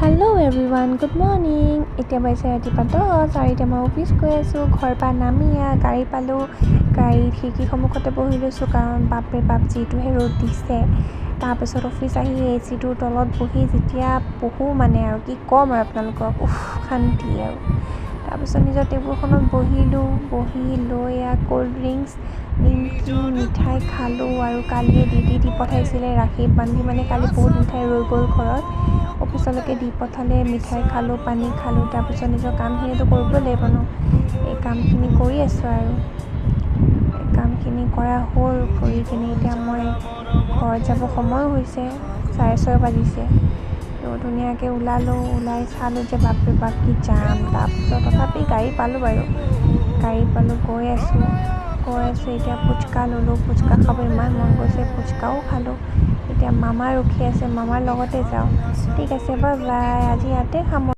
Hello' everyone, good morning. এতিয়া বাজিছে ৰাতিপুৱা 10:04 মই অফিচ গৈ আছোঁ। ঘৰৰ পৰা নামি গাড়ী পালোঁ। গাড়ীত খিৰিকীৰ সন্মুখতে বহি লৈছোঁ, কাৰণ বাপৰে বাপ যিটোহে ৰ'দ দিছে। তাৰপিছত অফিচ আহি এচিটোৰ তলত বহি যেতিয়া বহোঁ আৰু কি ক'ম আপোনালোকক, শান্তি আৰু। তাৰপিছত নিজৰ টেবুলখনত বহিলোঁ, বহি লৈ ক'ল্ড ড্ৰিংকছ, নিমকি, মিঠাই খালোঁ। আৰু কালিয়ে দি পঠাইছিলে ৰাখি বান্ধি, কালি বহুত মিঠাই ৰৈ গ'ল ঘৰত, অফিচলৈকে দি পঠালে। মিঠাই খালোঁ, পানী খালোঁ। তাৰপিছত নিজৰ কামখিনিতো কৰিবই লাগিব ন, এই কামখিনি কৰি আছোঁ আৰু। এই কামখিনি কৰা হ'ল, কৰি কিনে এতিয়া মই ঘৰত যাব সময়ো হৈছে, 6:30 বাজিছে। তো ধুনীয়াকৈ ওলালোঁ, ওলাই চালোঁ যে বাপৰে বাপ কি জাম। তাৰপিছত তথাপি গাড়ী পালোঁ বাৰু, গৈ আছোঁ। এতিয়া ফুচকা ল'লোঁ, ফুচকা খাব ইমান মন গৈছে, ফুচকাও খালোঁ। এতিয়া মামা ৰখি আছে, মামাৰ লগতে যাওঁ। ঠিক আছে, বাই বাই। আজি ইয়াতে